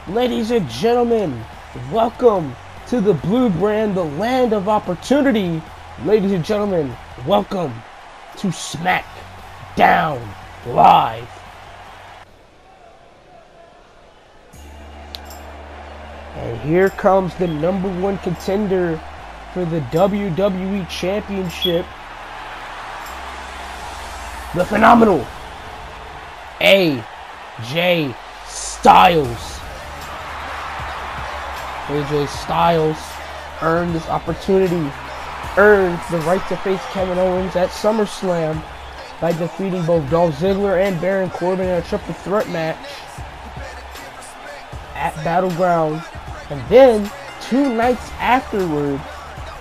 Ladies and gentlemen, welcome to the Blue Brand, the land of opportunity. Ladies and gentlemen, welcome to SmackDown Live. And here comes the #1 contender for the WWE Championship, the phenomenal AJ Styles. AJ Styles earned this opportunity, earned the right to face Kevin Owens at SummerSlam by defeating both Dolph Ziggler and Baron Corbin in a triple threat match at Battleground. And then, 2 nights afterward,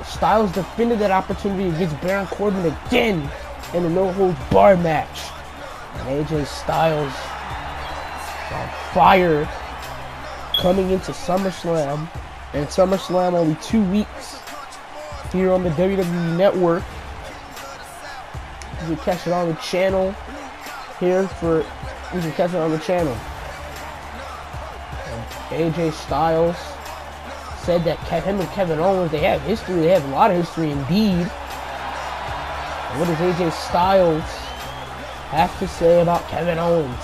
Styles defended that opportunity against Baron Corbin again in a no-holds-barred match. And AJ Styles is on fire coming into SummerSlam. And SummerSlam only 2 weeks here on the WWE Network. You can catch it on the channel here for, you can catch it on the channel. And AJ Styles said that him and Kevin Owens, they have history, they have a lot of history indeed. And what does AJ Styles have to say about Kevin Owens?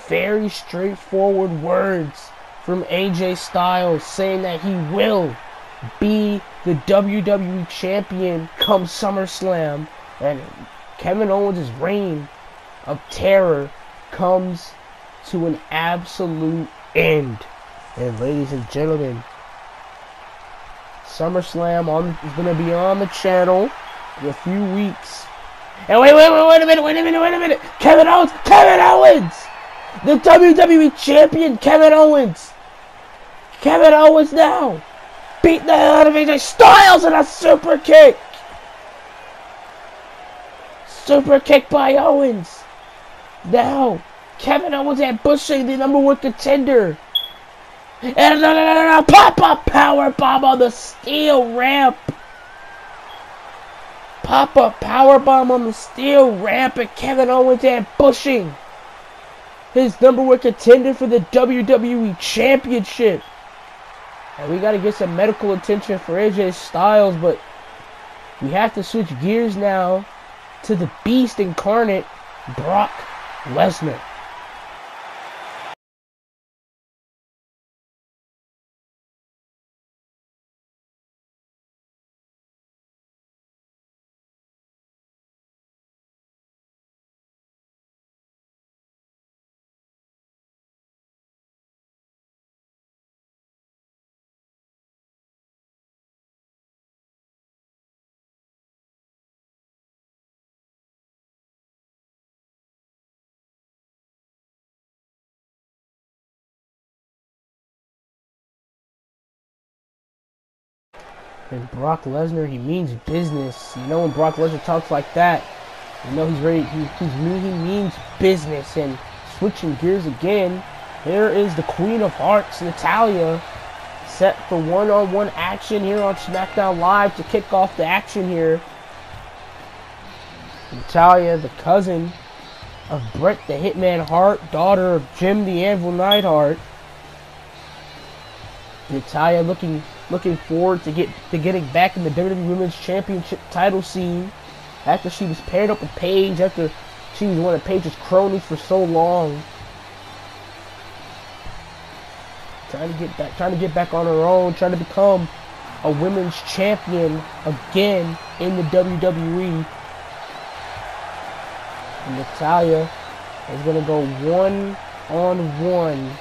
Very straightforward words from AJ Styles saying that he will be the WWE Champion come SummerSlam, and Kevin Owens' reign of terror comes to an absolute end. And ladies and gentlemen, SummerSlam is going to be on the channel in a few weeks. And wait a minute! Kevin Owens! The WWE Champion, Kevin Owens! Kevin Owens now! Beat the hell out of AJ Styles in a super kick! Super kick by Owens! Now, Kevin Owens ambushing the #1 contender! And no! Pop-up powerbomb on the steel ramp! Pop-up powerbomb on the steel ramp, and Kevin Owens ambushing his #1 contender for the WWE Championship. And we got to get some medical attention for AJ Styles, but we have to switch gears now to the Beast incarnate, Brock Lesnar. And Brock Lesnar, he means business. You know, when Brock Lesnar talks like that, you know he's ready. He means business. And switching gears again, here is the Queen of Hearts, Natalya, set for one-on-one action here on SmackDown Live to kick off the action here. Natalya, the cousin of Bret the Hitman Hart, daughter of Jim the Anvil Neidhart. Natalya looking forward to getting back in the WWE Women's Championship title scene After she was paired up with Paige, after she was one of Paige's cronies for so long. Trying to get back on her own, trying to become a women's champion again in the WWE. And Natalya is gonna go one-on-one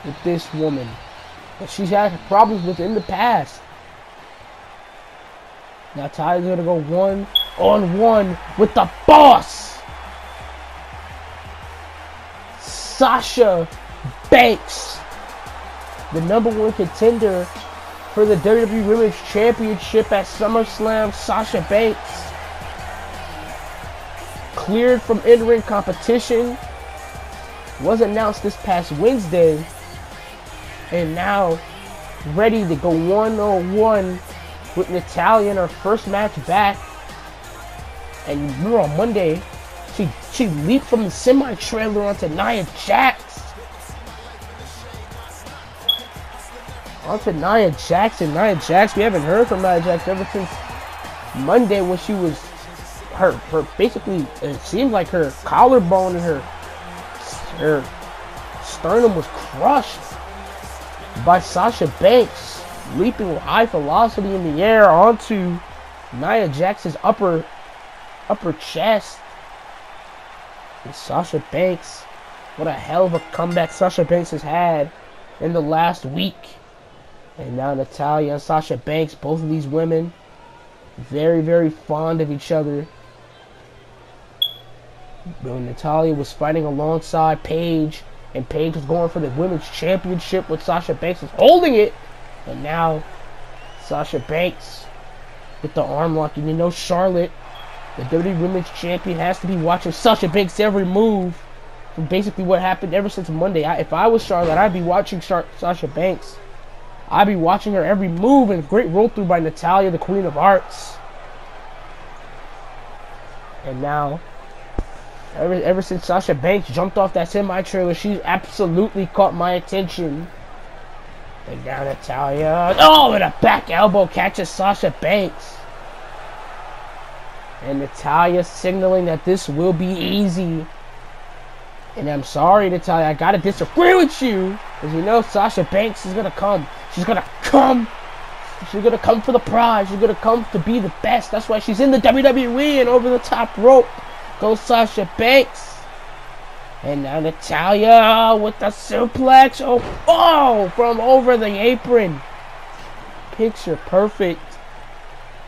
with this woman that she's had problems with in the past. Natalya's gonna go one-on-one with the boss, Sasha Banks, the #1 contender for the WWE Women's Championship at SummerSlam. Sasha Banks cleared from in-ring competition, was announced this past Wednesday, and now ready to go one-on-one with Natalya in her first match back. And you remember on Monday, she leaped from the semi-trailer onto Nia Jax. Nia Jax, we haven't heard from Nia Jax ever since Monday when she was her basically, it seemed like her collarbone and her sternum was crushed by Sasha Banks, leaping with high velocity in the air onto Nia Jax's upper chest. And Sasha Banks, what a hell of a comeback Sasha Banks has had in the last week. And now Natalya and Sasha Banks, both of these women, very, very fond of each other. When Natalya was fighting alongside Paige, and Paige was going for the women's championship, with Sasha Banks was holding it. And now Sasha Banks with the arm lock. And you know, Charlotte, the WWE Women's Champion, has to be watching Sasha Banks' every move from basically what happened ever since Monday. If I was Charlotte, I'd be watching Sasha Banks. I'd be watching her every move, and a great roll through by Natalya, the Queen of Hearts. And now, ever since Sasha Banks jumped off that semi-trailer, she's absolutely caught my attention. And now Natalya, oh, and a back elbow catches Sasha Banks. And Natalya signaling that this will be easy. And I'm sorry, Natalya, I gotta disagree with you. Because you know Sasha Banks is gonna come. She's gonna come for the prize. She's gonna come to be the best. That's why she's in the WWE and over the top rope goes Sasha Banks. And now Natalya with the suplex. Oh, from over the apron. Picture perfect.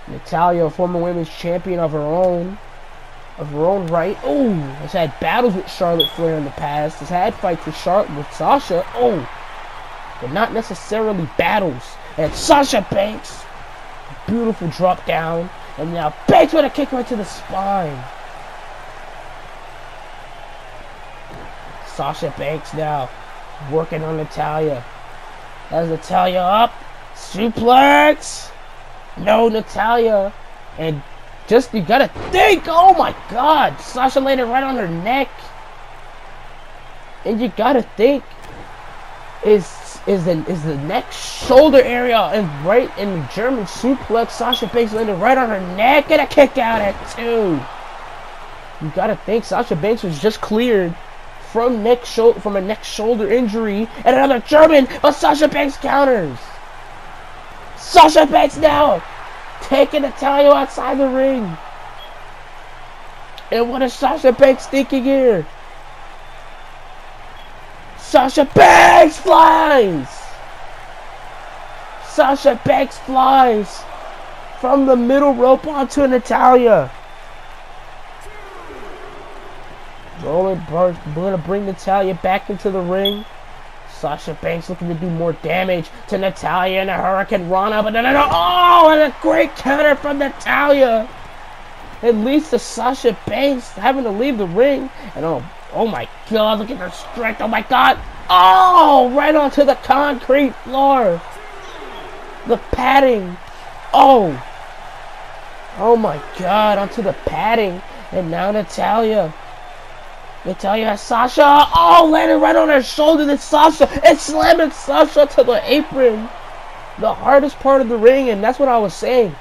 Natalya, a former women's champion of her own right. Oh, has had battles with Charlotte Flair in the past. Has had fights with Sasha. Oh, but not necessarily battles. And Sasha Banks, beautiful drop down. And now Banks with a kick right to the spine. Sasha Banks now working on Natalya. Has Natalya up. Suplex. No, Natalya. And just, you gotta think. Oh my God. Sasha landed right on her neck. And you gotta think. Is the neck shoulder area and right in the German suplex. Sasha Banks landed right on her neck and a kick out at 2. You gotta think Sasha Banks was just cleared from a neck shoulder injury and another German, but Sasha Banks counters. Sasha Banks now taking Natalya outside the ring. And what is Sasha Banks thinking here? Sasha Banks flies! Sasha Banks flies from the middle rope onto Natalya. Going to bring Natalya back into the ring. Sasha Banks looking to do more damage to Natalya and a Hurricane Rana. But no. Oh, and a great counter from Natalya. It leads to Sasha Banks having to leave the ring. And oh my God, look at her strength. Oh my God. Oh, right onto the concrete floor. The padding. Oh my God, onto the padding. And now Natalya has Sasha. Oh, landed right on her shoulder. Then Sasha and slamming Sasha to the apron. The hardest part of the ring, and that's what I was saying.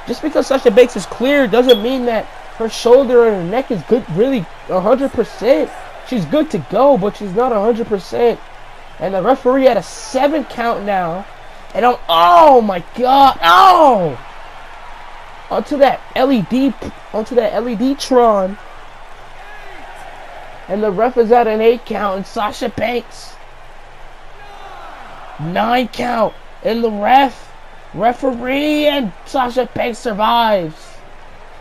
Just because Sasha Banks is clear doesn't mean that her shoulder and her neck is good, really 100%. She's good to go, but she's not 100%. And the referee had a 7 count now. And oh my God, oh! Onto that LED Tron. And the ref is at an 8 count, and Sasha Banks 9 count, and the referee, and Sasha Banks survives.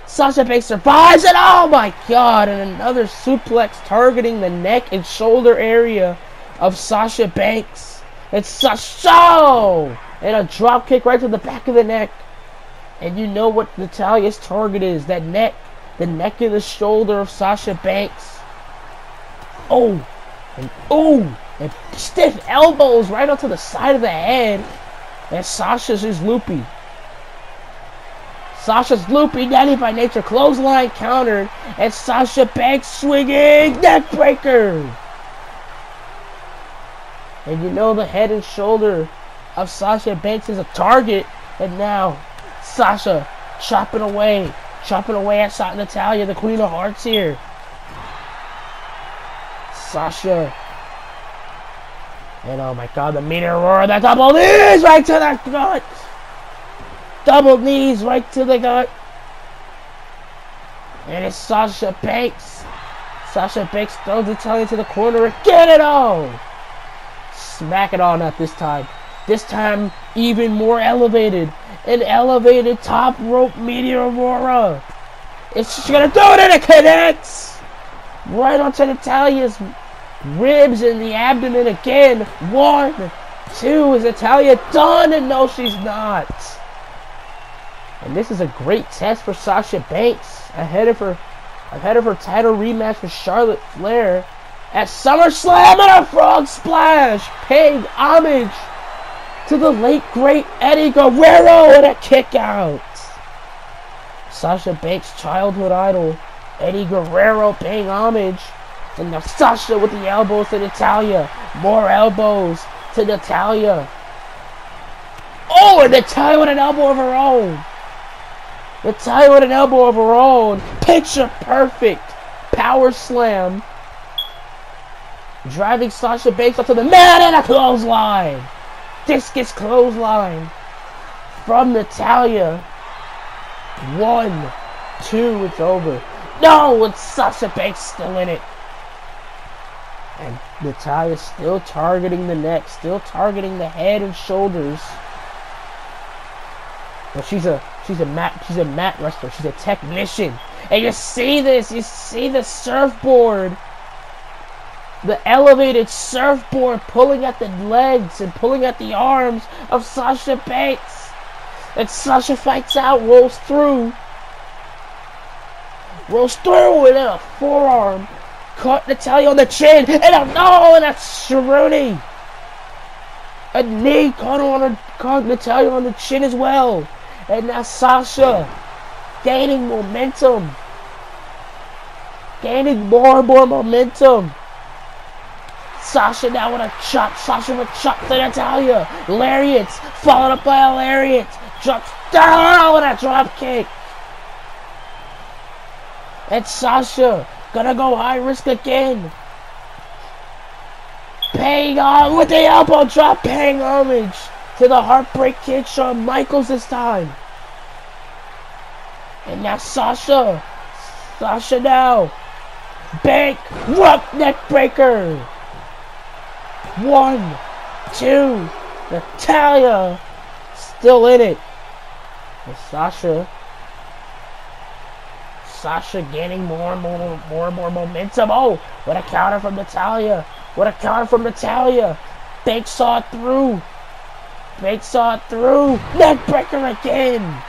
Sasha Banks survives, and oh my God, and another suplex targeting the neck and shoulder area of Sasha Banks. It's Sasha, and a drop kick right to the back of the neck. And you know what Natalya's target is, that neck, the neck and the shoulder of Sasha Banks. Oh, and stiff elbows right onto the side of the head. And Sasha's is loopy. Sasha's loopy, Daddy by Nature, clothesline countered, and Sasha Banks swinging neck breaker. And you know the head and shoulder of Sasha Banks is a target, and now Sasha chopping away at Natalya, the Queen of Hearts here. Sasha. And oh my God, the meteor roar, that double knees right to the gut. Double knees right to the gut. And it's Sasha Banks. Sasha Banks throws Natalya to the corner and get it on. Smack it on at this time. This time even more elevated. An elevated top rope meteor aurora. It's just gonna do it, and it connects right onto Natalya's ribs and the abdomen again. 1, 2. Is Natalya done? And no, she's not. And this is a great test for Sasha Banks ahead of her title rematch with Charlotte Flair at SummerSlam, and a frog splash, paying homage to the late great Eddie Guerrero, and a kick out. Sasha Banks' childhood idol Eddie Guerrero paying homage. And now Sasha with the elbows to Natalya. More elbows to Natalya. Oh, and Natalya with an elbow of her own. Natalya with an elbow of her own. Picture perfect power slam. Driving Sasha Banks up to the mat, and a clothesline. Discus clothesline from Natalya. 1, 2, it's over. No, it's Sasha Banks still in it. And Natalya still targeting the neck, still targeting the head and shoulders. But she's a mat wrestler. She's a technician. And you see this, you see the surfboard. The elevated surfboard pulling at the legs and pulling at the arms of Sasha Banks. And Sasha fights out, rolls through with a forearm. Caught Natalya on the chin, and and that's Sharoni. A knee caught Natalya on the chin as well. And now Sasha gaining momentum. Gaining more and more momentum. Sasha now with a chop. Sasha with a chop to Natalya. Lariats, followed up by a lariat. Drops down with a drop kick. And Sasha gonna go high risk again. Paying on with the elbow drop, paying homage to the Heartbreak Kid, Shawn Michaels this time. And now Sasha now. Bank, rope neck breaker. 1, 2, Natalya still in it. And Sasha gaining more and more momentum. Oh, what a counter from Natalya. Banks saw it through. Neck breaker again.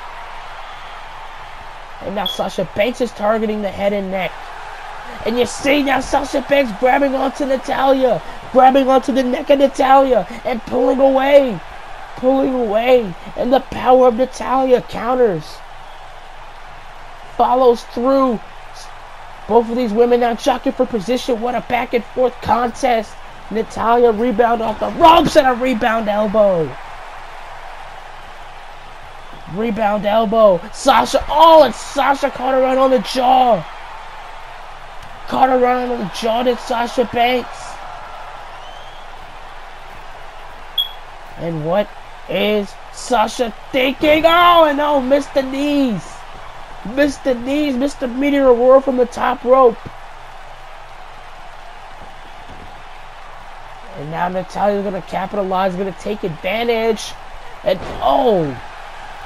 And now Sasha Banks is targeting the head and neck. And you see now Sasha Banks grabbing onto Natalya. Grabbing onto the neck of Natalya and pulling away. And the power of Natalya counters. Follows through. Both of these women now jockeying for position. What a back and forth contest. Natalya rebound off the ropes and a rebound elbow. Rebound elbow. Sasha. Oh, and Sasha caught her right on the jaw. Caught her right on the jaw to Sasha Banks. And what is Sasha thinking? Oh, and oh, missed the knees. Missed the knees. Missed the meteor roar from the top rope. And now Natalya's going to capitalize, going to take advantage. And, oh,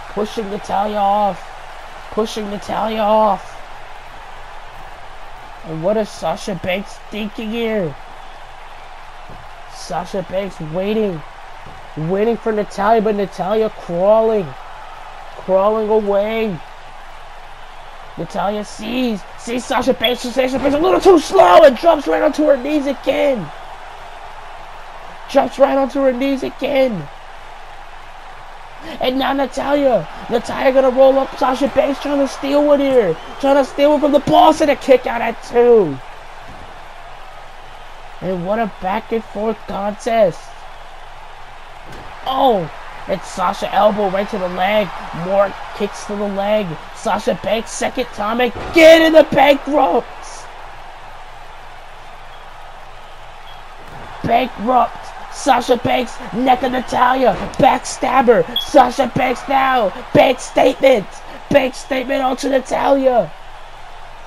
pushing Natalya off. Pushing Natalya off. And what is Sasha Banks thinking here? Sasha Banks waiting. Waiting for Natalya, but Natalya crawling. Crawling away. Natalya sees Sasha Banks. Sasha Banks a little too slow and drops right onto her knees again. Drops right onto her knees again. And now Natalya gonna roll up Sasha Banks, trying to steal one here. Trying to steal one from the boss, and a kick out at 2. And what a back and forth contest. Oh, and Sasha elbow right to the leg. More kicks to the leg. Sasha Banks second time again in the bankrupts. Bankrupt. Sasha Banks, neck of Natalya, backstabber. Sasha Banks now, bank statement. Bank statement onto Natalya.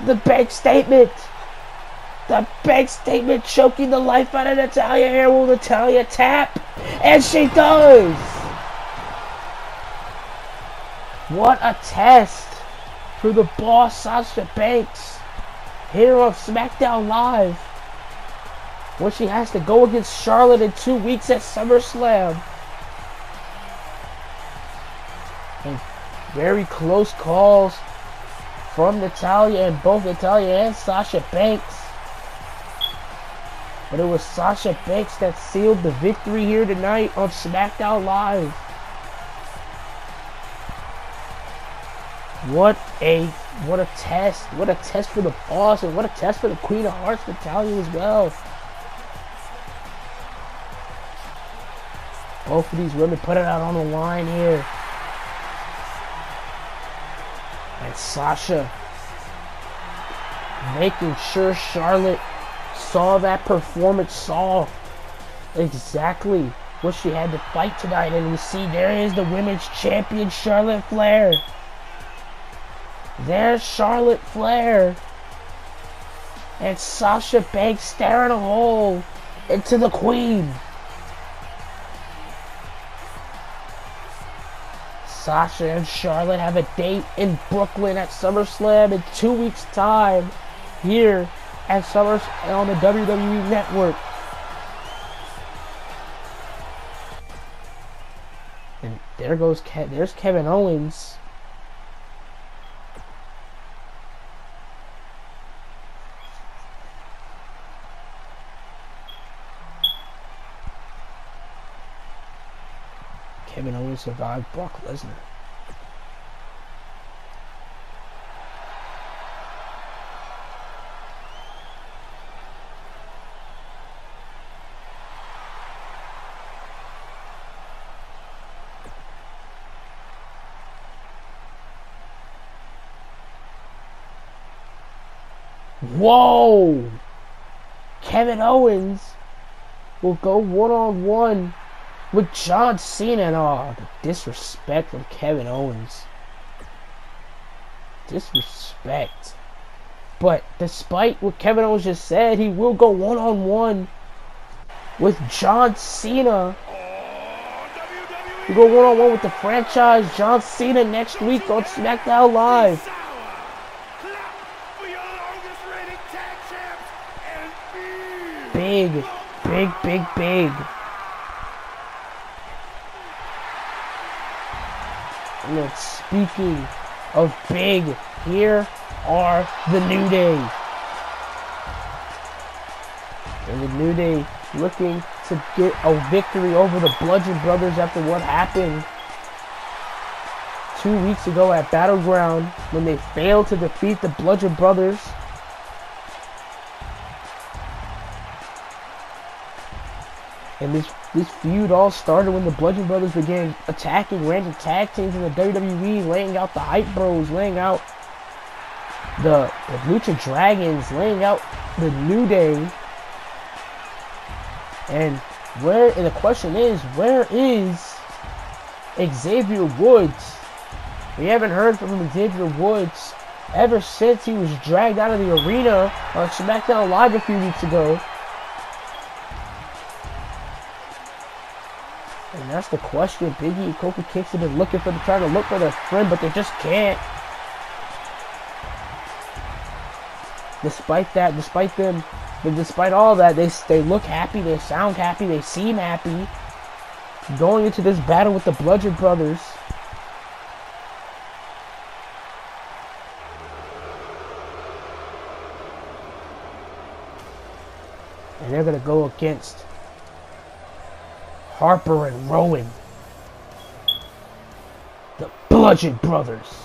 The bank statement. The bank statement choking the life out of Natalya here. Will Natalya tap? And she does. What a test for the boss Sasha Banks, hero of SmackDown Live, when she has to go against Charlotte in 2 weeks at SummerSlam. And very close calls from Natalya, and both Natalya and Sasha Banks. But it was Sasha Banks that sealed the victory here tonight on SmackDown Live. What a test. What a test for the boss, and what a test for the Queen of Hearts, Natalya, as well. Both of these women put it out on the line here. And Sasha making sure Charlotte saw that performance, saw exactly what she had to fight tonight. And we see there is the women's champion, Charlotte Flair. There's Charlotte Flair. And Sasha Banks staring a hole into the Queen. Sasha and Charlotte have a date in Brooklyn at SummerSlam in 2 weeks' time here at SummerSlam on the WWE Network. And there's Kevin Owens. Kevin Owens survived Brock Lesnar. Whoa! Kevin Owens will go one-on-one with John Cena. Oh, the disrespect from Kevin Owens. Disrespect. But despite what Kevin Owens just said, he will go one-on-one with John Cena. He'll go one-on-one with the franchise John Cena next week on SmackDown Live. Big, big, big, big. And then speaking of big, here are the New Day. And the New Day looking to get a victory over the Bludgeon Brothers after what happened 2 weeks ago at Battleground when they failed to defeat the Bludgeon Brothers. And this feud all started when the Bludgeon Brothers began attacking random tag teams in the WWE, laying out the Hype Bros, laying out the Lucha Dragons, laying out the New Day. And the question is, where is Xavier Woods? We haven't heard from Xavier Woods ever since he was dragged out of the arena on SmackDown Live a few weeks ago. And that's the question. Big E and Kofi Kingston have been trying to look for their friend, but they just can't. Despite all that, they look happy, they sound happy, they seem happy. Going into this battle with the Bludgeon Brothers. And they're going to go against Harper and Rowan. The Bludgeon Brothers.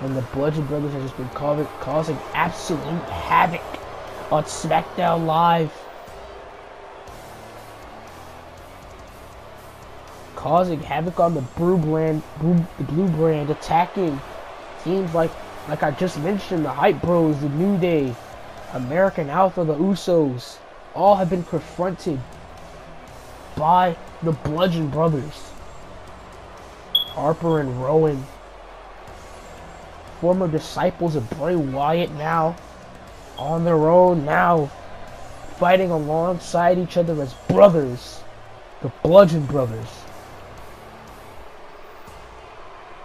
And the Bludgeon Brothers have just been causing absolute havoc on SmackDown Live. Causing havoc on the blue brand, attacking teams like I just mentioned, the Hype Bros, the New Day, American Alpha, the Usos, all have been confronted by the Bludgeon Brothers. Harper and Rowan, former disciples of Bray Wyatt, now on their own, now fighting alongside each other as brothers, the Bludgeon Brothers.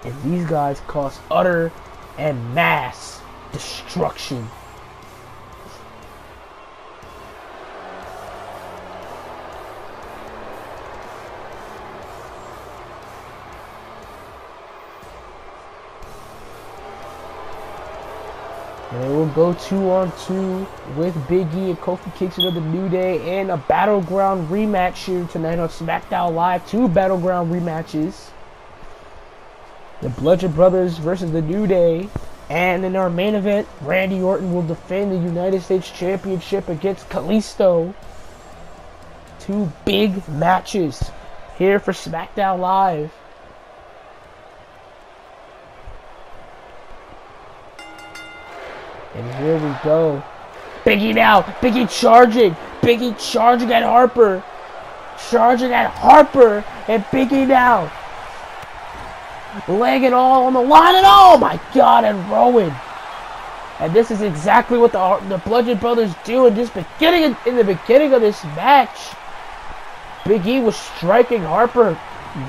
And these guys cause utter and mass destruction. And we'll go 2-on-2 with Big E and Kofi Kingston of the New Day and a Battleground rematch here tonight on SmackDown Live. 2 Battleground rematches. The Bludgeon Brothers versus the New Day. And in our main event, Randy Orton will defend the United States Championship against Kalisto. 2 big matches here for SmackDown Live. And here we go. Big E now. Big E charging. Big E charging at Harper. Charging at Harper. And Big E now. Laying it all on the line. And oh my God. And Rowan. And this is exactly what the Bludgeon Brothers do in the beginning of this match. Big E was striking Harper.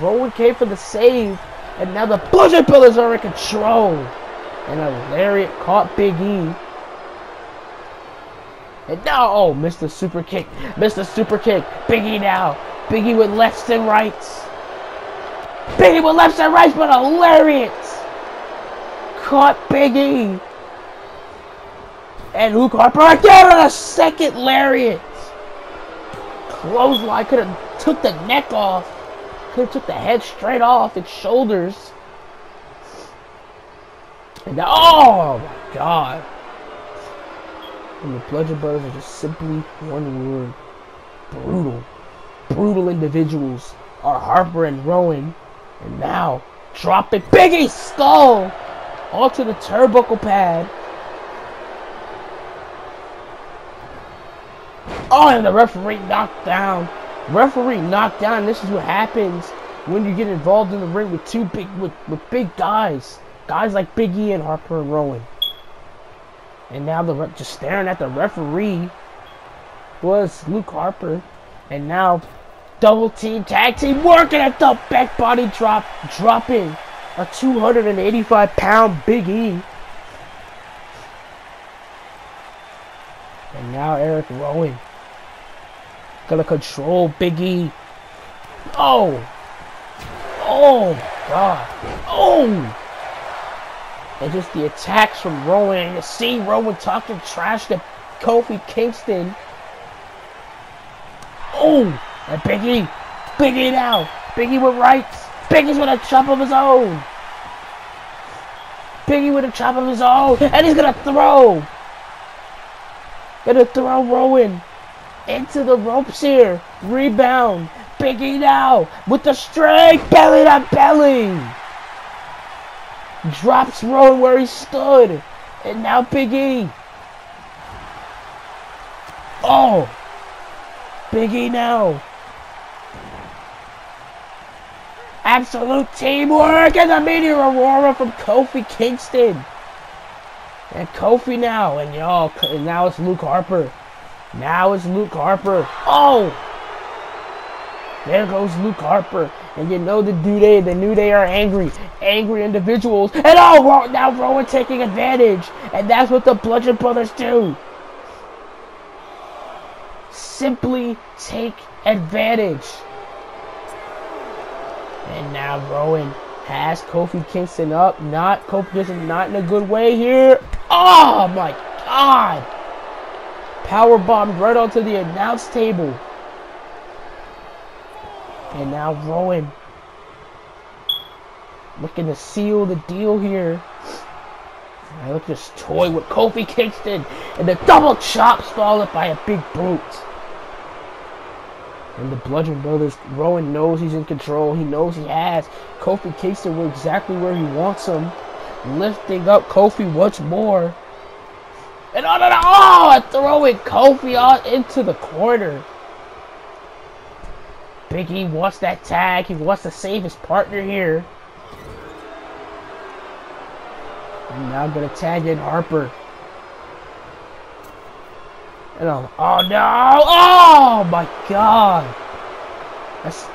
Rowan came for the save. And now the Bludgeon Brothers are in control. And a lariat caught Big E. And now, oh, missed the super kick. Missed the super kick. Big E now. Big E with lefts and rights. Big E with lefts and rights, but a lariat caught Big E. And Luke Harper again on a second lariat. Clothesline. Could have took the neck off. Could have took the head straight off its shoulders. And now, oh my God. And the Bludgeon Brothers are just simply one word. Brutal. Brutal individuals are Harper and Rowan. And now, dropping Big E's skull onto the turnbuckle pad. Oh, and the referee knocked down. Referee knocked down. This is what happens when you get involved in the ring with big guys. Guys like Big E and Harper and Rowan. And now just staring at the referee was Luke Harper. And now double team, tag team, working at the back body drop, dropping a 285-pound Big E. And now Eric Rowan gonna control Big E. Oh! Oh God! Oh! And just the attacks from Rowan. And you see Rowan talking trash to Kofi Kingston. Oh! And Big E. Big E now. Big E with rights. Big E's with a chop of his own. Big E with a chop of his own, and he's gonna throw. Gonna throw Rowan into the ropes here. Rebound. Big E now with the strength. Belly to belly. Drops Rowan where he stood. And now Big E. Oh. Big E now. Absolute teamwork and the Meteor Aurora from Kofi Kingston. And Kofi now. And now it's Luke Harper. Now it's Luke Harper. Oh! There goes Luke Harper. And you know the New Day are angry. Angry individuals. And oh, now Rowan taking advantage. And that's what the Bludgeon Brothers do. Simply take advantage. And now Rowan has Kofi Kingston up. Kofi Kingston not in a good way here. Oh my God. Power bomb right onto the announce table. And now Rowan looking to seal the deal here. And look at this toy with Kofi Kingston. And the double chops followed by a big boot. And the Bludgeon Brothers, Rowan knows he's in control. He knows he has Kofi Kingston exactly where he wants him. Lifting up Kofi once more. And throwing Kofi out into the corner. Big E wants that tag. He wants to save his partner here. And now I'm going to tag in Harper. And oh no! Oh my God! That's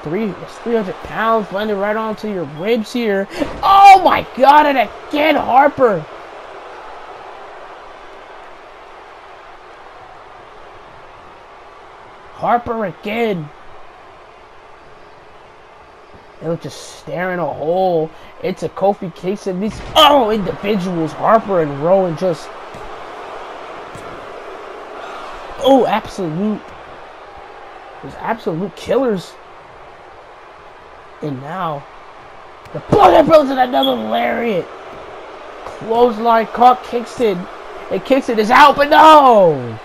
300 pounds landing right onto your ribs here. Oh my God! And again, Harper. Harper again. They look just staring a hole into Kofi Kingston. These individuals, Harper and Rowan, just absolute killers. And now the Bludgeon Brothers in another lariat. Clothesline caught Kingston, and Kingston is out, but no.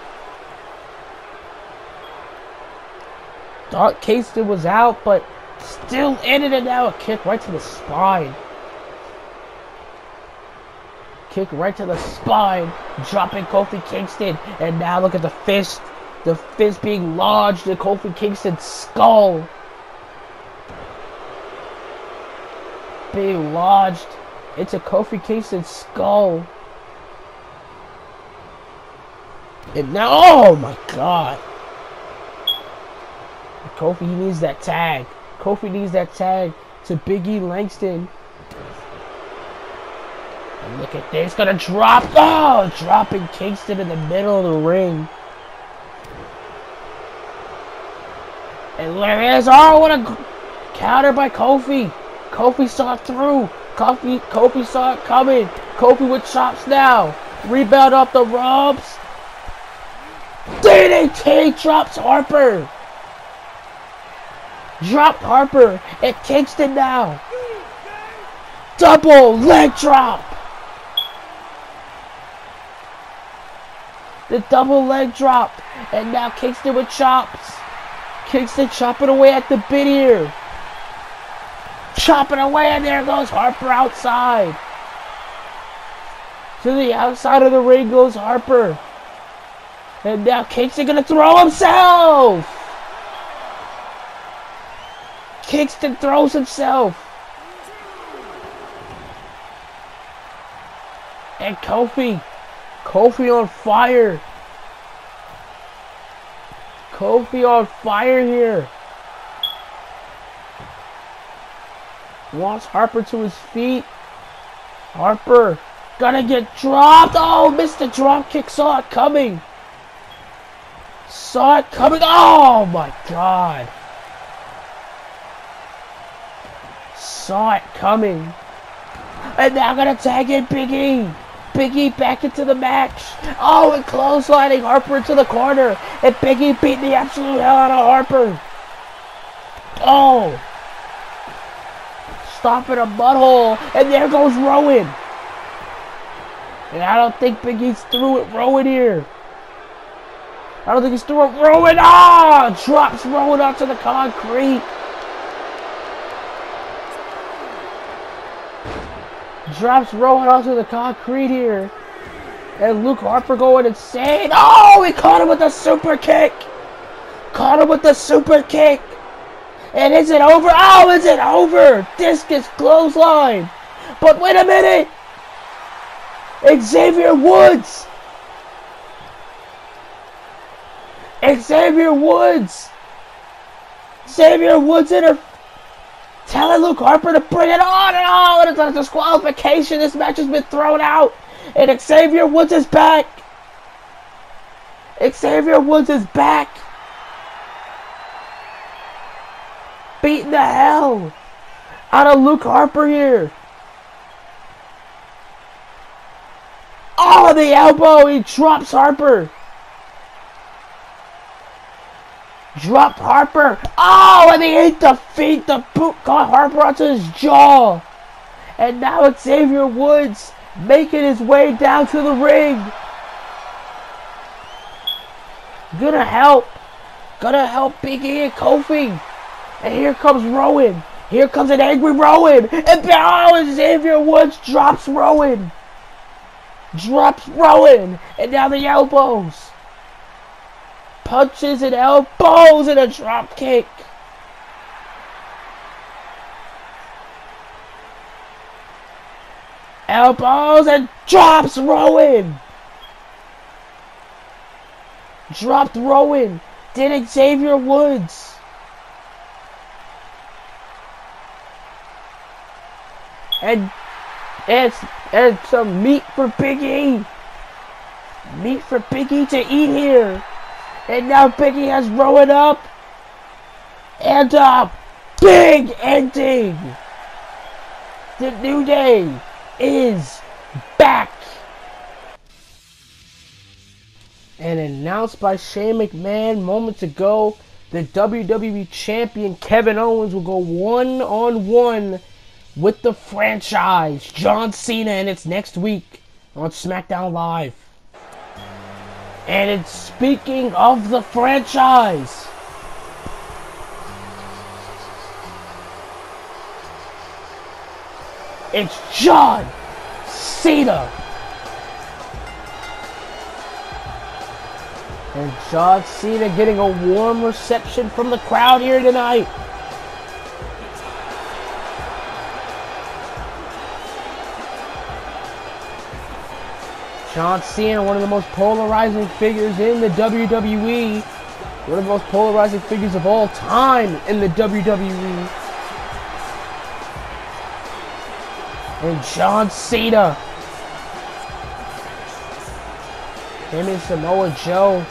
Thought Kingston was out, but still in it, and now a kick right to the spine. Kick right to the spine, dropping Kofi Kingston. And now look at the fist. The fist being lodged in Kofi Kingston's skull. Being lodged into Kofi Kingston's skull. And now, oh my God. Kofi, he needs that tag. Kofi needs that tag to Big E Langston. And look at this. Gonna drop. Oh, dropping Kingston in the middle of the ring. And there it is. Oh, what a counter by Kofi. Kofi saw it through. Kofi saw it coming. Kofi with chops now. Rebound off the ropes. DDT drops Harper. Dropped Harper and Kingston now. Double leg drop. The double leg drop. And now Kingston with chops. Kingston chopping away at the bit here. Chopping away, and there goes Harper outside. To the outside of the ring goes Harper. And now Kingston gonna throw himself. Kingston throws himself. And Kofi on fire. Kofi on fire here. Wants Harper to his feet. Harper gonna get dropped. Oh, missed the drop kick. Saw it coming. Saw it coming. Oh my God. Saw it coming. And now gonna tag in Big E. Big E back into the match. Oh, and clotheslining Harper into the corner. And Big E beat the absolute hell out of Harper. Oh. Stomping a butthole. And there goes Rowan. And I don't think Big E's through it Rowan here. I don't think he's through it Rowan. Ah! Drops Rowan onto the concrete. Drops Rowan onto the concrete here. And Luke Harper going insane. Oh, he caught him with a super kick. Caught him with the super kick. And is it over? Oh, is it over? Discus clothesline. But wait a minute. Xavier Woods. Xavier Woods telling Luke Harper to bring it on and on. It's a disqualification. This match has been thrown out. And Xavier Woods is back. Xavier Woods is back. Beating the hell out of Luke Harper here. Oh, the elbow. He drops Harper. Dropped Harper. Oh, and he ate the feet. The boot got Harper onto his jaw. And now Xavier Woods making his way down to the ring. Gonna help Big E and Kofi. And here comes Rowan. Here comes an angry Rowan. And Xavier Woods drops Rowan. And now the elbows. Punches and elbows and a drop kick. Elbows and drops Rowan. Dropped Rowan. Did Xavier Woods. And some meat for Big E. Meat for Big E to eat here. And now Big E has Rowan up. And a big ending. The New Day is back. And announced by Shane McMahon moments ago, the WWE Champion Kevin Owens will go one-on-one with the franchise, John Cena, and it's next week on SmackDown Live. And it's speaking of the franchise. It's John Cena. And John Cena getting a warm reception from the crowd here tonight. John Cena, one of the most polarizing figures in the WWE. One of the most polarizing figures of all time in the WWE. And John Cena. Him and Samoa Joe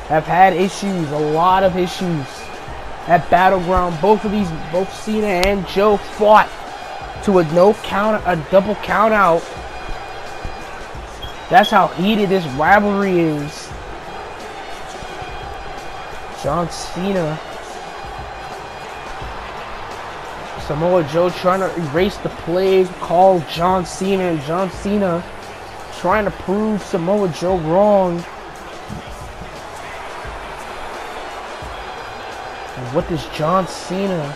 have had issues, a lot of issues at Battleground. Both Cena and Joe fought to a double count out. That's how heated this rivalry is. John Cena. Samoa Joe trying to erase the plague, call John Cena, and John Cena trying to prove Samoa Joe wrong. And what does John Cena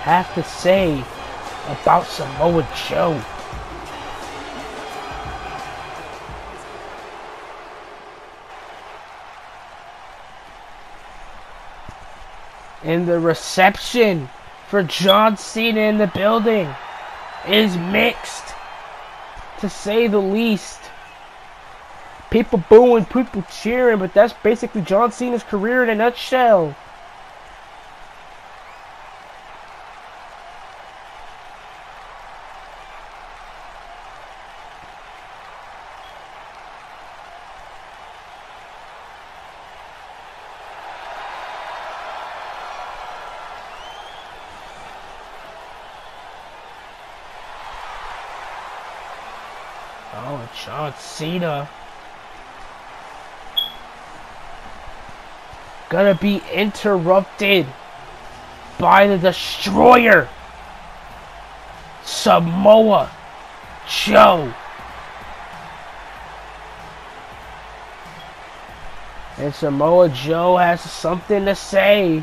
have to say about Samoa Joe? And the reception for John Cena in the building is mixed, to say the least. People booing, people cheering, but that's basically John Cena's career in a nutshell. Oh, John Cena gonna be interrupted by the Destroyer, Samoa Joe. And Samoa Joe has something to say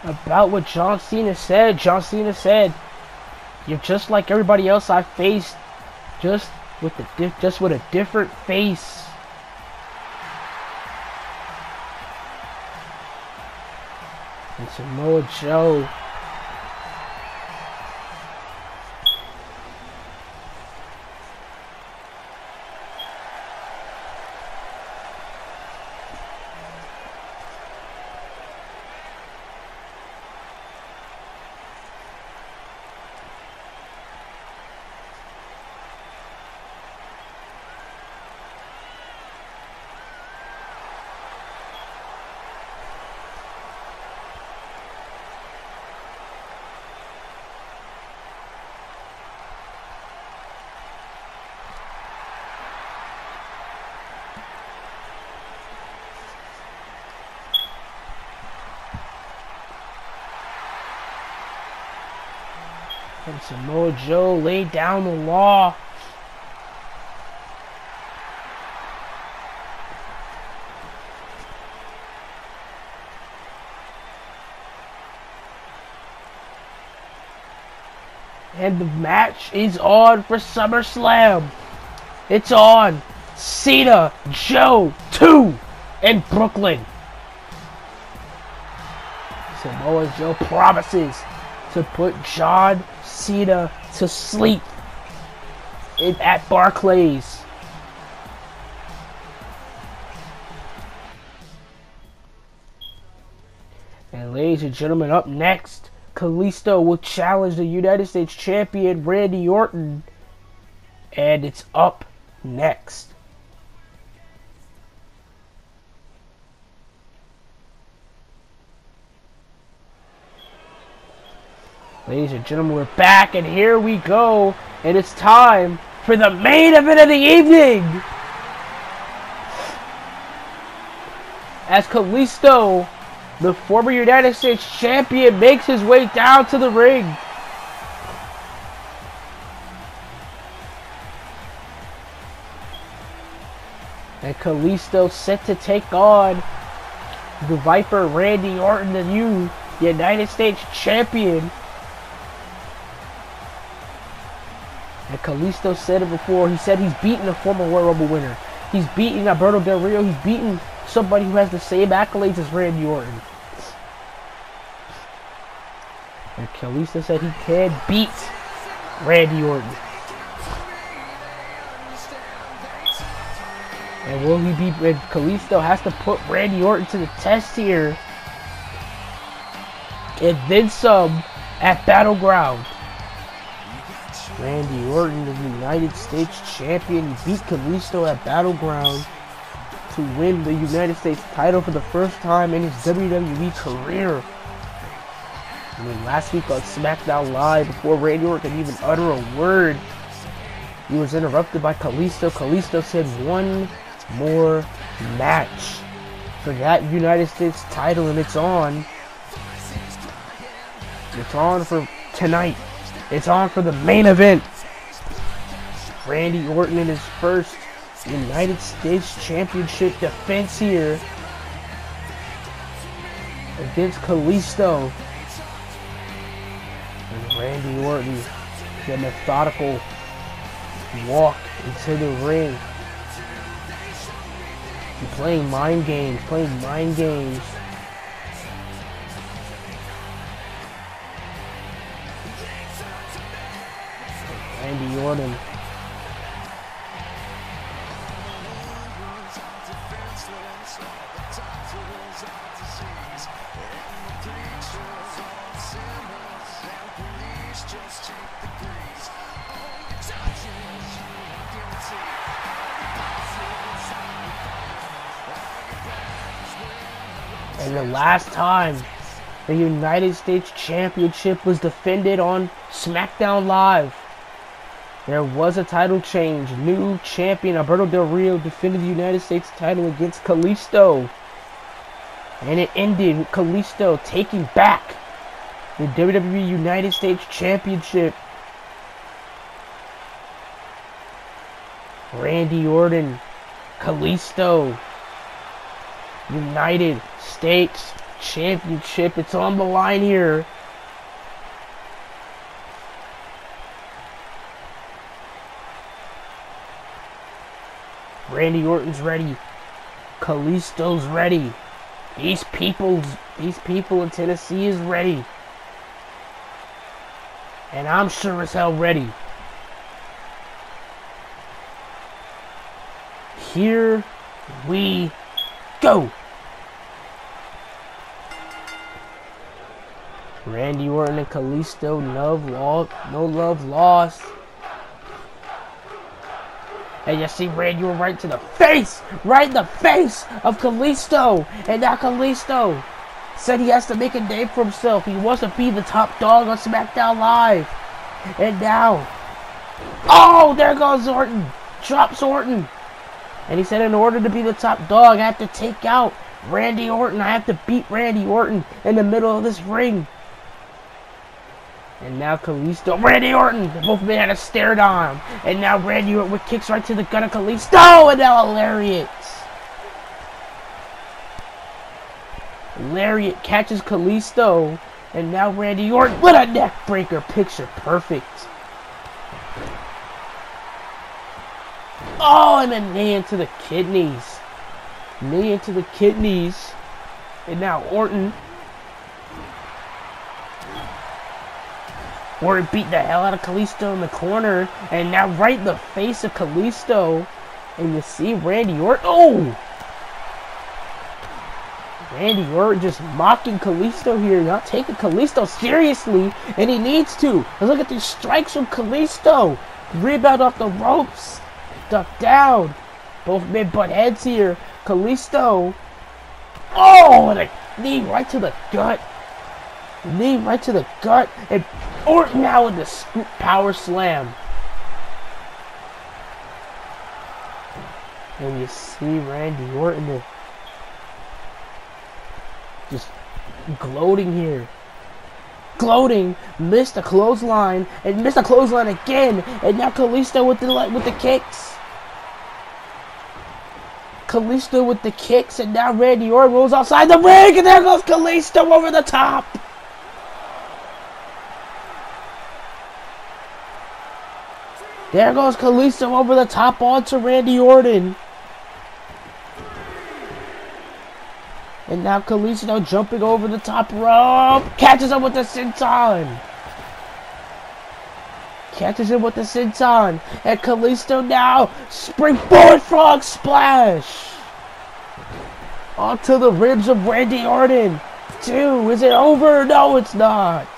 about what John Cena said. John Cena said, "You're just like everybody else I faced, just with a different face." And Samoa Joe and Samoa Joe laid down the law. And the match is on for SummerSlam. It's on. Cena, Joe 2 in Brooklyn. Samoa Joe promises to put John Cena to sleep at Barclays. And ladies and gentlemen, up next, Kalisto will challenge the United States Champion Randy Orton. And it's up next. Ladies and gentlemen, we're back, and here we go, and it's time for the main event of the evening! As Kalisto, the former United States Champion, makes his way down to the ring. And Kalisto set to take on the Viper Randy Orton, the new United States Champion. And Kalisto said it before. He said he's beaten a former Royal Rumble winner. He's beaten Alberto Del Rio. He's beaten somebody who has the same accolades as Randy Orton. And Kalisto said he can beat Randy Orton. And will he be? And Kalisto has to put Randy Orton to the test here. And then some at Battleground. Randy Orton, the United States Champion, he beat Kalisto at Battleground to win the United States title for the first time in his WWE career. I mean, last week on SmackDown Live, before Randy Orton could even utter a word, he was interrupted by Kalisto. Kalisto said one more match for that United States title, and it's on. It's on for tonight. It's on for the main event. Randy Orton in his first United States Championship defense here against Kalisto. And Randy Orton, the methodical walk into the ring. He's playing mind games, Randy Orton. And the last time the United States Championship was defended on SmackDown Live, there was a title change. New champion Alberto Del Rio defended the United States title against Kalisto. And it ended with Kalisto taking back the WWE United States Championship. Randy Orton, Kalisto. United States Championship. It's on the line here. Randy Orton's ready. Kalisto's ready. These people in Tennessee is ready. And I'm sure as hell ready. Here we go. Randy Orton and Kalisto, no love lost. And you see Randy Orton right in the face of Kalisto. And now Kalisto said he has to make a name for himself. He wants to be the top dog on SmackDown Live. And now, oh, there goes Orton. Drops Orton. And he said, in order to be the top dog, I have to take out Randy Orton. I have to beat Randy Orton in the middle of this ring. And now Kalisto, Randy Orton, both men had a stare down. And now Randy Orton with kicks right to the gut of Kalisto. And now a lariat. Lariat catches Kalisto. And now Randy Orton with a neck breaker. Picture perfect. Oh, and a knee into the kidneys. Knee into the kidneys. And now Orton beat the hell out of Kalisto in the corner. And now right in the face of Kalisto. And you see Randy Orton. Oh! Randy Orton just mocking Kalisto here. Not taking Kalisto seriously. And he needs to. Look at these strikes from Kalisto. Rebound off the ropes. Duck down. Both men butt heads here. Kalisto. Oh, and a knee right to the gut. Knee right to the gut. And Orton now with the scoop power slam. And you see Randy Orton just gloating here. Gloating, missed a clothesline, and missed a clothesline again. And now Kalisto with the kicks. Kalisto with the kicks, and now Randy Orton rolls outside the ring, and there goes Kalisto over the top. There goes Kalisto over the top onto Randy Orton. And now Kalisto jumping over the top rope. Catches him with the senton. Catches him with the senton. And Kalisto now springboard frog splash. Onto the ribs of Randy Orton. 2. Is it over? No, it's not.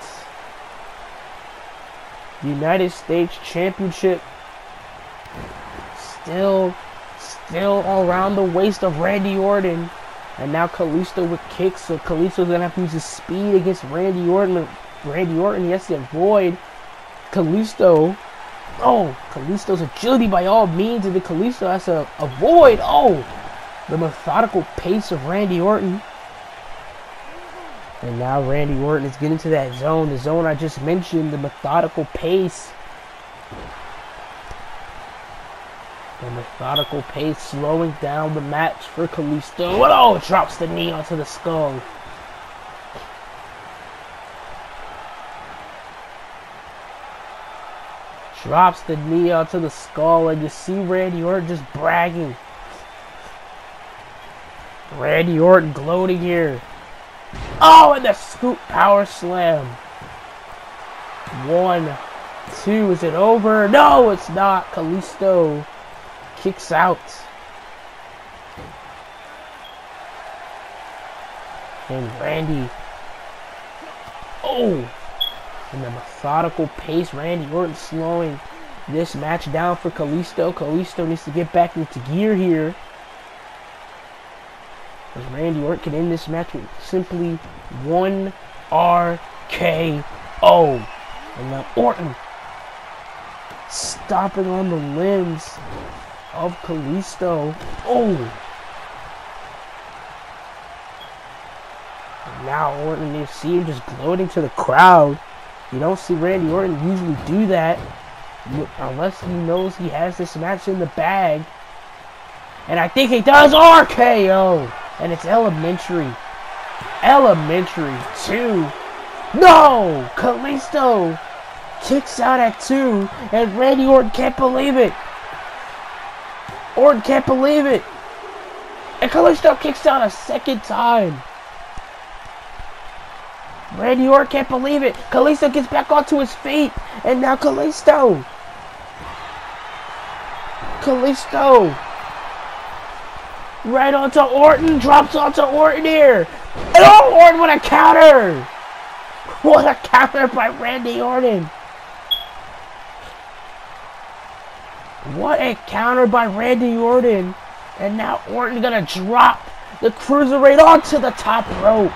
United States Championship. Still around the waist of Randy Orton. And now Kalisto with kicks, so Kalisto's gonna have to use his speed against Randy Orton. Randy Orton, he has to avoid Kalisto. Oh, Kalisto's agility by all means, and then Kalisto has to avoid, oh, the methodical pace of Randy Orton. And now Randy Orton is getting to that zone, the zone I just mentioned, the methodical pace. The methodical pace slowing down the match for Kalisto. Oh, drops the knee onto the skull. Drops the knee onto the skull, and you see Randy Orton just bragging. Randy Orton gloating here. Oh, and the scoop power slam. 1, 2, is it over? No, it's not. Kalisto kicks out. And Randy. Oh! And the methodical pace. Randy Orton slowing this match down for Kalisto. Kalisto needs to get back into gear here. As Randy Orton can end this match with simply 1 RKO. And now Orton stomping on the limbs of Kalisto. Oh! And now Orton, you see him just gloating to the crowd. You don't see Randy Orton usually do that unless he knows he has this match in the bag. And I think he does. RKO! And it's elementary. Elementary 2. No! Kalisto kicks out at 2. And Randy Orton can't believe it. Orton can't believe it. And Kalisto kicks out a second time. Randy Orton can't believe it. Kalisto gets back onto his feet. And now Kalisto. Right onto Orton. Drops onto Orton here. And oh, Orton, what a counter. What a counter by Randy Orton. What a counter by Randy Orton. And now Orton's gonna drop the Cruiserweight onto the top rope.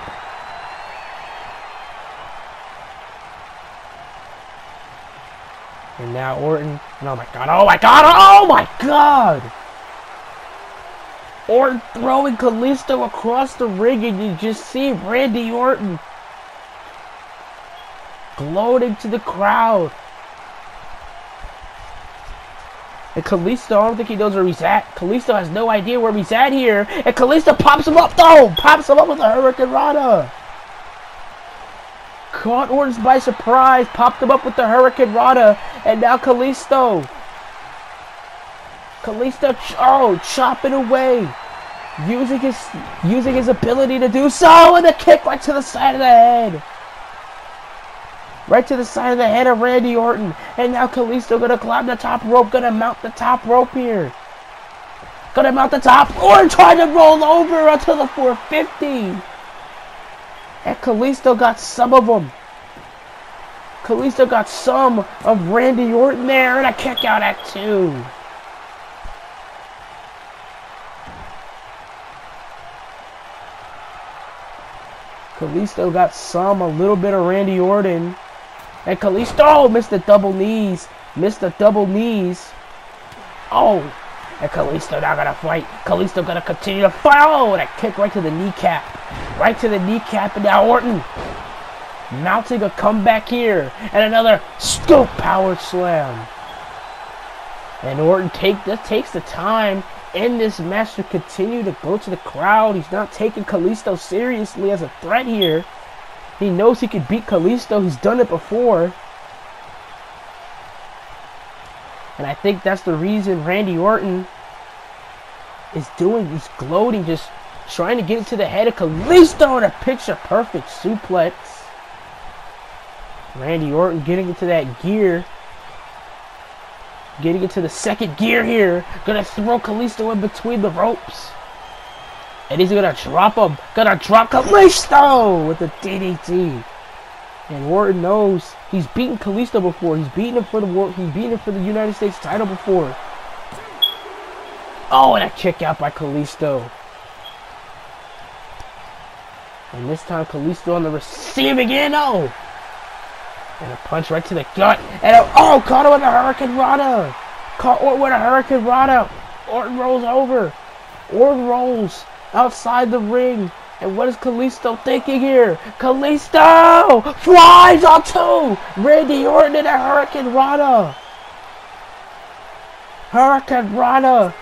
And now Orton, oh my god, oh my god, oh my god! Orton throwing Kalisto across the ring, and you just see Randy Orton gloating to the crowd. And Kalisto, I don't think he knows where he's at. Kalisto has no idea where he's at here. And Kalisto pops him up, though! Pops him up with a Hurricane Rana. Caught Orton by surprise, popped him up with the Hurricane Rana, and now Kalisto, chopping away, using his ability to do so, and a kick right to the side of the head, of Randy Orton, and now Kalisto gonna climb the top rope, gonna mount the top rope here, Orton trying to roll over until the 450. And Kalisto got some of them. Kalisto got some of Randy Orton there, and a kick out at 2. Kalisto got a little bit of Randy Orton. And Kalisto missed the double knees. Oh, and Kalisto now gonna fight. Kalisto gonna continue to fight. Oh, and a kick right to the kneecap. And now Orton mounting a comeback here. And another scoop power slam. And Orton takes the time in this match to continue to go to the crowd. He's not taking Kalisto seriously as a threat here. He knows he can beat Kalisto. He's done it before. And I think that's the reason Randy Orton is he's gloating, just trying to get into the head of Kalisto in a picture-perfect suplex. Randy Orton getting into that gear. Getting into the second gear here. Gonna throw Kalisto in between the ropes. And he's gonna drop him. Gonna drop Kalisto with the DDT. And Orton knows he's beaten Kalisto before. He's beaten him for the United States title before. Oh, and a kick out by Kalisto. And this time Kalisto on the receiving end. Oh! And a punch right to the gut. And caught him with a Hurricane Rana. Caught Orton with a Hurricane Rana. Orton rolls over. Orton rolls outside the ring. And what is Kalisto thinking here? Kalisto flies on 2. Randy Orton in a Hurricane Rana. Hurricane Rana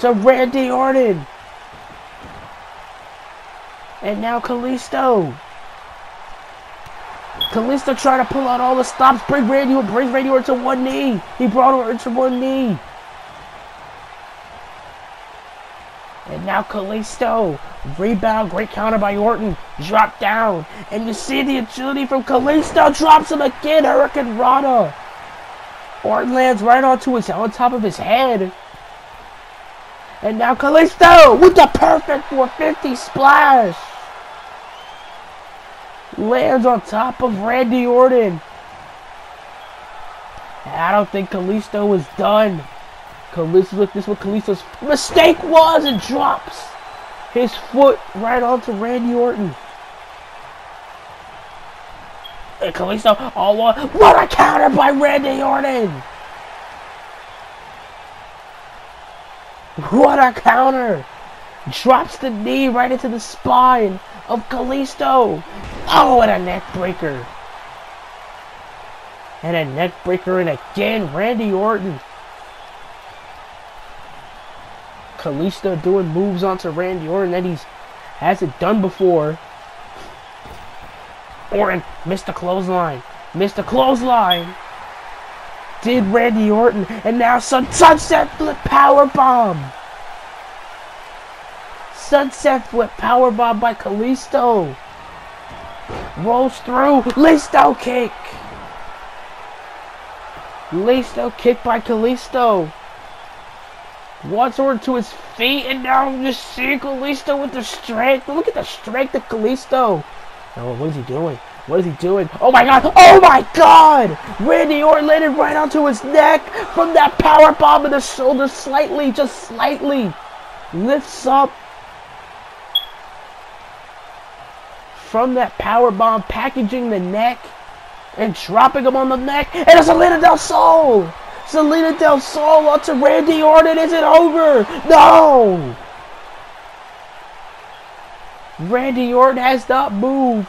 to Randy Orton. And now Kalisto trying to pull out all the stops. Brings Randy Orton to one knee. He brought Orton to one knee. And now Kalisto, rebound, great counter by Orton, drop down, and you see the agility from Kalisto, drops him again, Hurricane Rana. Orton lands right on top of his head. And now Kalisto with the perfect 450 splash. Lands on top of Randy Orton. And I don't think Kalisto was done. This is what Kalisto's mistake was, and drops his foot right onto Randy Orton. And Kalisto, what a counter by Randy Orton! What a counter! Drops the knee right into the spine of Kalisto. Oh, and a neck breaker. And a neck breaker, and again, Randy Orton. Kalisto doing moves onto Randy Orton that he's Has it done before. Orton missed the clothesline. Missed the clothesline. Did Randy Orton. And now sunset flip powerbomb. Sunset flip powerbomb by Kalisto. Rolls through. Kalisto kick. Kalisto kick by Kalisto. Wants Orton to his feet, and now I'm just seeing Kalisto with the strength. Look at the strength of Kalisto. Oh, what is he doing? What is he doing? Oh my god! Oh my god! Randy Orton landed right onto his neck from that power bomb in the shoulder, slightly, just slightly. Lifts up from that power bomb, packaging the neck and dropping him on the neck. And it's Selena Del Sol! Selena Del Sol onto Randy Orton. Is it over? No! Randy Orton has not moved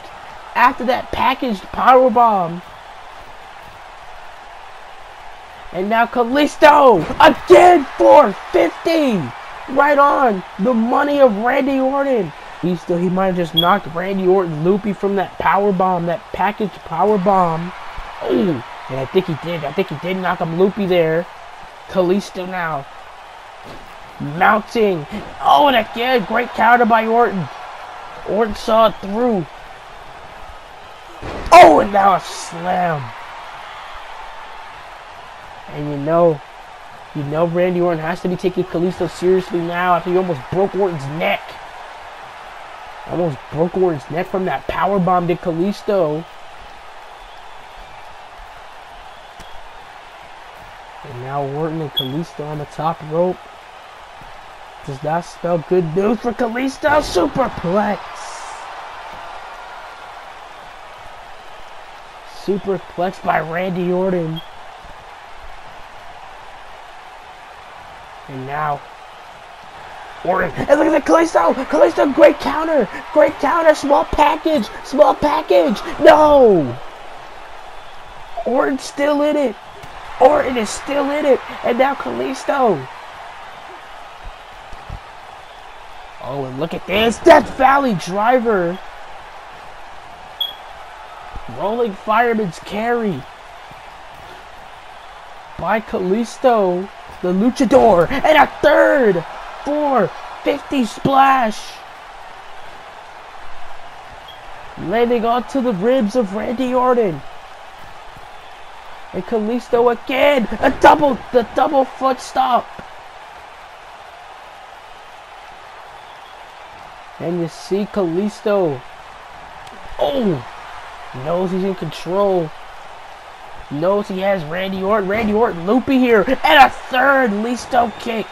after that packaged powerbomb. And now Kalisto again for 50. Right on the money of Randy Orton. He might have just knocked Randy Orton loopy from that powerbomb, that packaged powerbomb. Oh. And I think he did. I think he did knock him loopy there. Kalisto now. Mounting. Oh, and again, great counter by Orton. Orton saw it through. Oh, and now a slam. And you know Randy Orton has to be taking Kalisto seriously now after he almost broke Orton's neck. Almost broke Orton's neck from that powerbomb to Kalisto. And now Orton and Kalisto on the top rope. Does that spell good news for Kalisto? Superplex. Superplex by Randy Orton. And now Orton. And look at the Kalisto. Kalisto, great counter. Great counter. Small package. Small package. No. Orton's still in it. Orton is still in it. And now Kalisto. Oh, and look at this. Death Valley driver. Rolling fireman's carry. By Kalisto. The luchador. And a third. 450 splash. Landing onto the ribs of Randy Orton. And Kalisto again. The double foot stop. And you see Kalisto. Oh. Knows he's in control. Knows he has Randy Orton. Randy Orton loopy here. And a third Kalisto kick.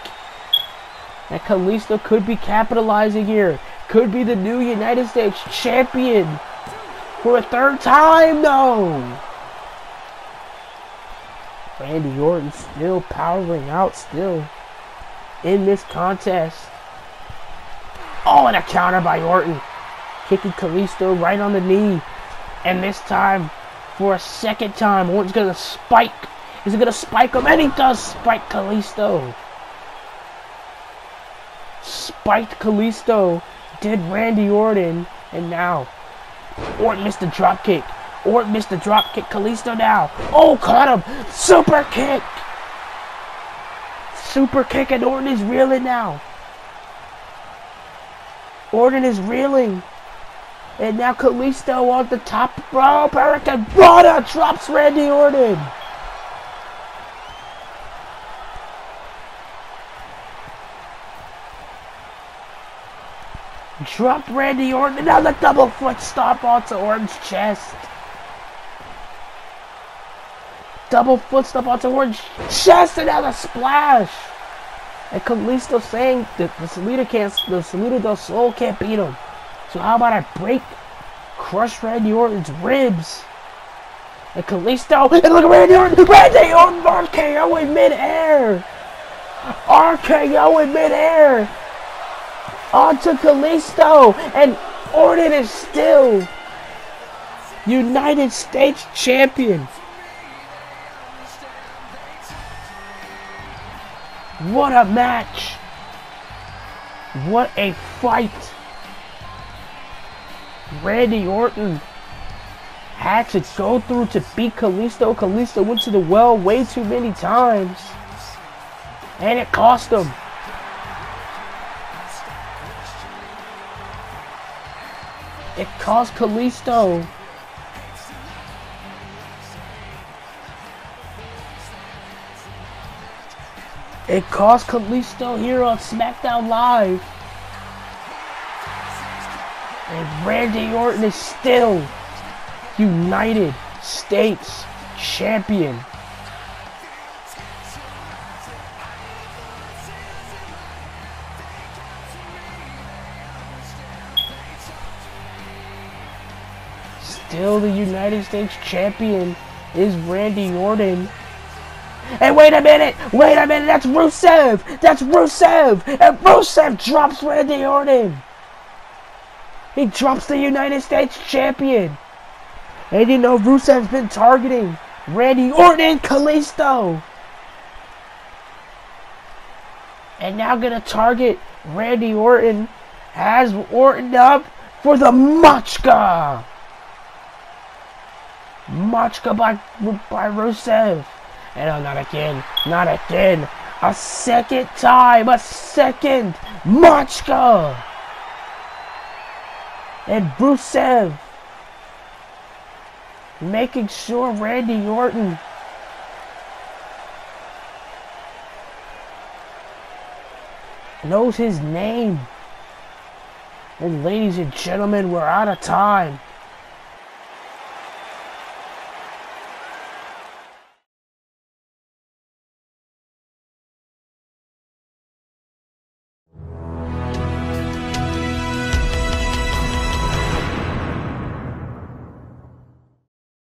And Kalisto could be capitalizing here. Could be the new United States champion. For a third time, no. Randy Orton still powering out still in this contest. Oh, and a counter by Orton. Kicking Kalisto right on the knee. And this time, for a second time, Orton's going to spike. Is he going to spike him? And he does spike Kalisto. Spiked Kalisto. Did Randy Orton. And now, Orton missed the drop kick. Orton missed the drop kick. Kalisto now. Oh, caught him. Super kick. Super kick, and Orton is reeling now. Orton is reeling. And now Kalisto on the top rope. Hurricane Rana drops Randy Orton. Dropped Randy Orton. And now the double foot stomp onto Orton's chest. Double foot stomp onto Orton's chest. And now the splash. And Kalisto saying that the Selena Del Sol can't beat him. So how about I crush Randy Orton's ribs? And Kalisto, and look at Randy Orton! Randy Orton RKO in midair! RKO in midair! Onto Kalisto! And Orton is still United States champion! What a match! What a fight! Randy Orton had to go through to beat Kalisto. Kalisto went to the well way too many times. And it cost him. It cost Kalisto. It cost Kalisto here on SmackDown Live. And Randy Orton is still United States Champion. Still the United States Champion is Randy Orton. And wait a minute, that's Rusev! That's Rusev! And Rusev drops Randy Orton! He drops the United States Champion! And you know Rusev's been targeting Randy Orton and Kalisto! And now gonna target Randy Orton. Has Orton up for the Machka! Machka by Rusev. And oh, not again. A second time, Machka. And Rusev making sure Randy Orton knows his name. And ladies and gentlemen, we're out of time.